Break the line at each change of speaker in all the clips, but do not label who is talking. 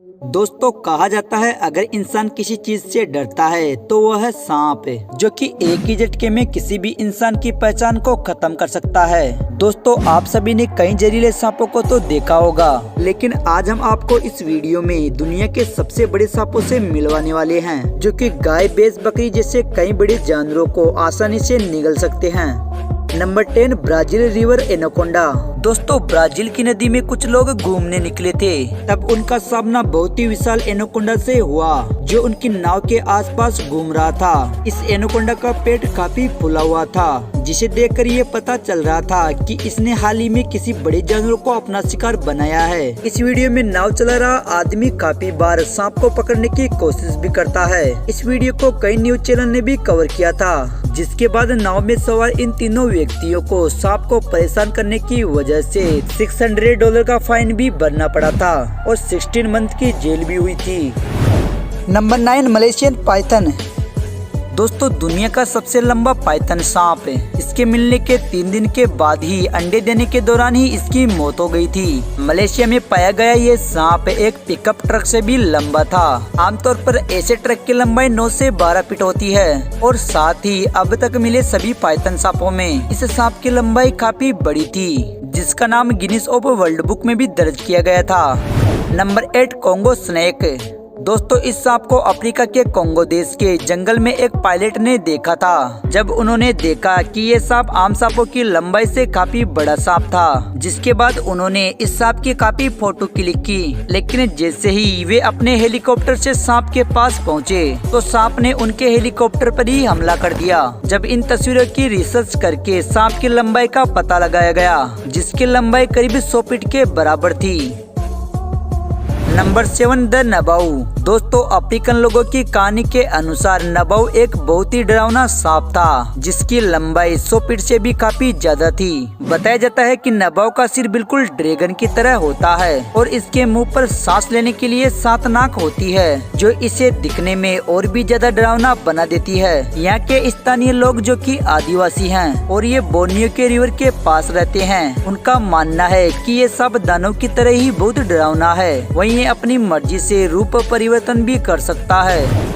दोस्तों कहा जाता है अगर इंसान किसी चीज से डरता है तो वह है सांप, जो कि एक ही झटके में किसी भी इंसान की पहचान को खत्म कर सकता है। दोस्तों आप सभी ने कई जहरीले सांपों को तो देखा होगा, लेकिन आज हम आपको इस वीडियो में दुनिया के सबसे बड़े सांपों से मिलवाने वाले हैं, जो कि गाय, भैंस, बकरी जैसे कई बड़े जानवरों को आसानी से निगल सकते हैं। Number 10, Brazil river anaconda. दोस्तों ब्राजील की नदी में कुछ लोग घूमने निकले थे, तब उनका सामना बहुत ही विशाल एनाकोंडा से हुआ, जो उनकी नाव के आसपास घूम रहा था। इस एनाकोंडा का पेट काफी फूला हुआ था, जिसे देखकर ये पता चल रहा था कि इसने हाल ही में किसी बड़े जानवर को अपना शिकार बनाया है। इस वीडियो में नाव चला रहा आदमी काफी बार सांप को पकड़ने की कोशिश भी करता है। इस वीडियो को कई न्यूज चैनल ने भी कवर किया था, जिसके बाद नाव में सवार इन तीनों व्यक्तियों को सांप को परेशान करने की वजह से $600 का फाइन भी भरना पड़ा था और 16 मंथ की जेल भी हुई थी। Number 9, Malaysian Python. दोस्तों दुनिया का सबसे लंबा पाइथन सांप है। इसके मिलने के 3 दिन के बाद ही अंडे देने के दौरान ही इसकी मौत हो गई थी। मलेशिया में पाया गया ये सांप एक पिकअप ट्रक से भी लंबा था। आमतौर पर ऐसे ट्रक की लंबाई 9 से 12 फीट होती है और साथ ही अब तक मिले सभी पाइथन सांपों में इस सांप की लंबाई काफी बड़ी थी, जिसका नाम गिनीज ऑफ वर्ल्ड बुक में भी दर्ज किया गया था। Number 8, Congo snake. दोस्तों इस सांप को अफ्रीका के कोंगो देश के जंगल में एक पायलट ने देखा था। जब उन्होंने देखा कि ये सांप आम सांपों की लंबाई से काफी बड़ा सांप था, जिसके बाद उन्होंने इस सांप की काफी फोटो क्लिक की, लेकिन जैसे ही वे अपने हेलीकॉप्टर से सांप के पास पहुंचे तो सांप ने उनके हेलीकॉप्टर पर ही हमला कर दिया। जब इन तस्वीरों की रिसर्च करके सांप की लंबाई का पता लगाया गया, जिसकी लंबाई करीब 100 फीट के बराबर थी। नंबर 7, द नबाऊ। दोस्तों अफ्रीकन लोगों की कहानी के अनुसार नबाऊ एक बहुत ही डरावना सांप था, जिसकी लंबाई 100 फीट से भी काफी ज्यादा थी। बताया जाता है कि नबाऊ का सिर बिल्कुल ड्रैगन की तरह होता है और इसके मुंह पर सांस लेने के लिए 7 नाक होती है, जो इसे दिखने में और भी ज्यादा डरावना बना देती है। यहाँ के स्थानीय लोग जो कि आदिवासी हैं और ये बोर्नियो के रिवर के पास रहते हैं, उनका मानना है कि ये सांप दानव की तरह ही बहुत डरावना है। वहीं ये अपनी मर्जी से रूप परिवर्तन भी कर सकता है।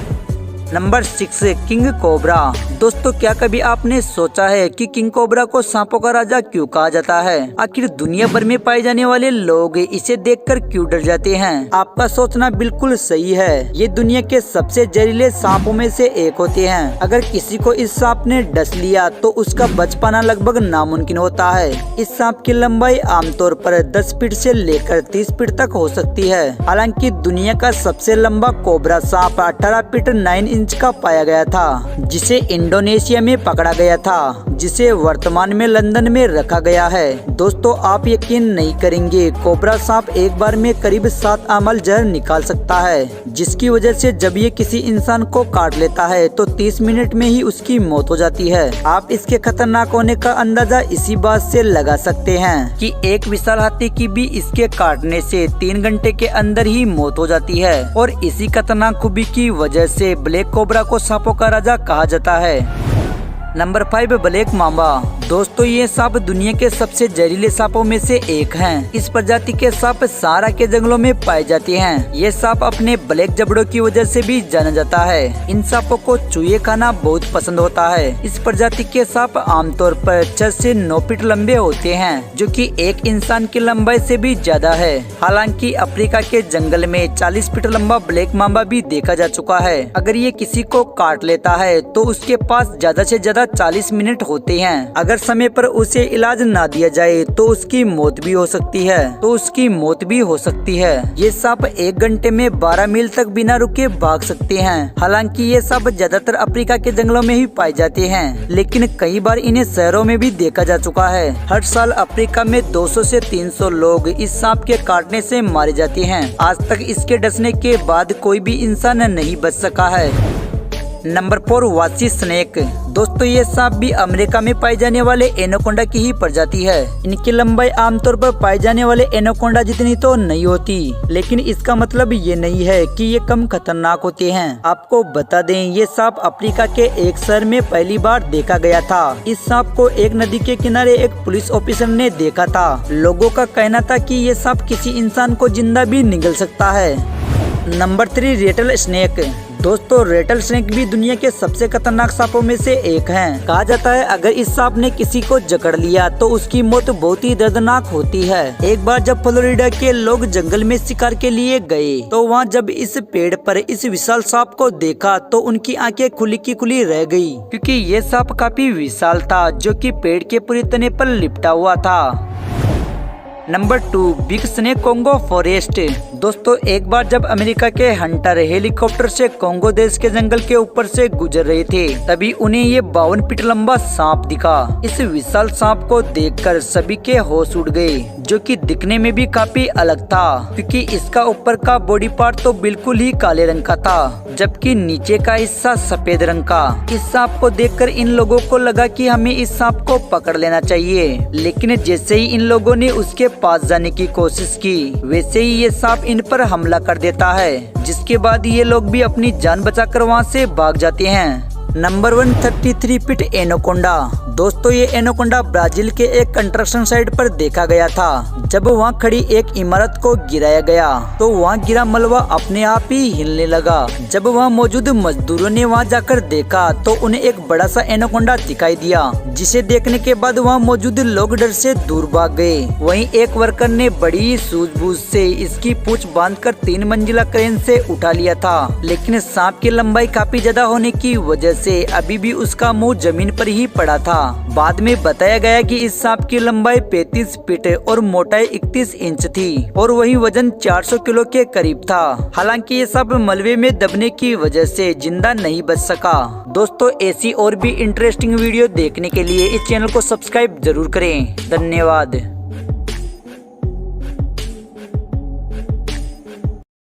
Number 6, king cobra. दोस्तों क्या कभी आपने सोचा है कि किंग कोबरा को सांपों का राजा क्यों कहा जाता है? आखिर दुनिया भर में पाए जाने वाले लोग इसे देखकर क्यों डर जाते हैं? आपका सोचना बिल्कुल सही है। ये दुनिया के सबसे जहरीले सांपों में से एक होते हैं। अगर किसी को इस सांप ने डस लिया तो उसका बच पाना लगभग नामुमकिन होता है। इस सांप की लंबाई आमतौर पर 10 फीट से लेकर 30 फीट तक हो सकती है। हालांकि दुनिया का सबसे लंबा कोबरा सांप 18 फीट 9 इंच का पाया गया था, जिसे इंडोनेशिया में पकड़ा गया था, जिसे वर्तमान में लंदन में रखा गया है। दोस्तों आप यकीन नहीं करेंगे, कोबरा सांप एक बार में करीब 7 ml जहर निकाल सकता है, जिसकी वजह से जब ये किसी इंसान को काट लेता है तो 30 मिनट में ही उसकी मौत हो जाती है। आप इसके खतरनाक होने का अंदाजा इसी बात से लगा सकते हैं कि एक विशाल हाथी की भी इसके काटने से 3 घंटे के अंदर ही मौत हो जाती है और इसी खतरनाक खूबी की वजह से ब्लैक कोबरा को सांपों का राजा कहा जाता है। Number 5, black Mamba. दोस्तों ये सांप दुनिया के सबसे जहरीले सांपों में से एक हैं। इस प्रजाति के सांप सहारा के जंगलों में पाए जाते हैं। ये सांप अपने ब्लैक जबड़ों की वजह से भी जाना जाता है। इन सांपों को चूहे खाना बहुत पसंद होता है। इस प्रजाति के सांप आमतौर पर 6 से 9 फीट लंबे होते हैं, जो कि एक इंसान की लंबाई से भी ज्यादा है। हालांकि अफ्रीका के जंगल में 40 फीट लंबा ब्लैक मांबा भी देखा जा चुका है। अगर ये किसी को काट लेता है तो उसके पास ज्यादा से ज्यादा 40 मिनट होते हैं। अगर समय पर उसे इलाज ना दिया जाए तो उसकी मौत भी हो सकती है। ये सांप 1 घंटे में 12 मील तक बिना रुके भाग सकते हैं। हालांकि ये सांप ज्यादातर अफ्रीका के जंगलों में ही पाए जाते हैं, लेकिन कई बार इन्हें शहरों में भी देखा जा चुका है। हर साल अफ्रीका में 200 से 300 लोग इस सांप के काटने से मारे जाते हैं। आज तक इसके डसने के बाद कोई भी इंसान नहीं बच सका है। नंबर 4, वाची स्नेक। दोस्तों ये सांप भी अमेरिका में पाए जाने वाले एनाकोंडा की ही प्रजाति है। इनकी लंबाई आमतौर पर पाए जाने वाले एनाकोंडा जितनी तो नहीं होती, लेकिन इसका मतलब ये नहीं है कि ये कम खतरनाक होते हैं। आपको बता दें ये सांप अफ्रीका के एक शहर में पहली बार देखा गया था। इस सांप को एक नदी के किनारे एक पुलिस ऑफिसर ने देखा था। लोगों का कहना था कि ये सांप किसी इंसान को जिंदा भी निगल सकता है। Number 3 Ratle snake. दोस्तों रेटल स्नेक भी दुनिया के सबसे खतरनाक सांपों में से एक हैं। कहा जाता है अगर इस सांप ने किसी को जकड़ लिया तो उसकी मौत बहुत ही दर्दनाक होती है। एक बार जब फ्लोरिडा के लोग जंगल में शिकार के लिए गए तो वहाँ जब इस पेड़ पर इस विशाल सांप को देखा तो उनकी आंखें खुली की खुली रह गई, क्योंकि ये सांप काफी विशाल था जो कि पेड़ के पूरे तने पर लिपटा हुआ था। Number 2 big snake Congo forest. दोस्तों एक बार जब अमेरिका के हंटर हेलीकॉप्टर से कोंगो देश के जंगल के ऊपर से गुजर रहे थे तभी उन्हें ये 52 फीट लंबा सांप दिखा। इस विशाल सांप को देखकर सभी के होश उड़ गए, जो कि दिखने में भी काफी अलग था, क्योंकि इसका ऊपर का बॉडी पार्ट तो बिल्कुल ही काले रंग का था जबकि नीचे का हिस्सा सफेद रंग का। इस सांप को देखकर इन लोगों को लगा कि हमें इस सांप को पकड़ लेना चाहिए, लेकिन जैसे ही इन लोगों ने उसके पास जाने की कोशिश की वैसे ही ये सांप इन पर हमला कर देता है, जिसके बाद ये लोग भी अपनी जान बचाकर वहाँ से भाग जाते हैं। Number 1 33 feet anaconda. दोस्तों ये एनाकोंडा ब्राजील के एक कंस्ट्रक्शन साइट पर देखा गया था। जब वहाँ खड़ी एक इमारत को गिराया गया तो वहाँ गिरा मलबा अपने आप ही हिलने लगा। जब वहाँ मौजूद मजदूरों ने वहाँ जाकर देखा तो उन्हें एक बड़ा सा एनाकोंडा दिखाई दिया, जिसे देखने के बाद वहाँ मौजूद लोग डर से दूर भाग गए। वहीं एक वर्कर ने बड़ी सूझबूझ से इसकी पूंछ बांधकर 3 मंजिला क्रेन से उठा लिया था, लेकिन सांप की लंबाई काफी ज्यादा होने की वजह से अभी भी उसका मुंह जमीन पर ही पड़ा था। बाद में बताया गया कि इस सांप की लंबाई 35 फीट और मोटाई 31 इंच थी और वही वजन 400 किलो के करीब था। हालांकि ये सांप मलबे में दबने की वजह से जिंदा नहीं बच सका। दोस्तों ऐसी और भी इंटरेस्टिंग वीडियो देखने के लिए इस चैनल को सब्सक्राइब जरूर करें। धन्यवाद।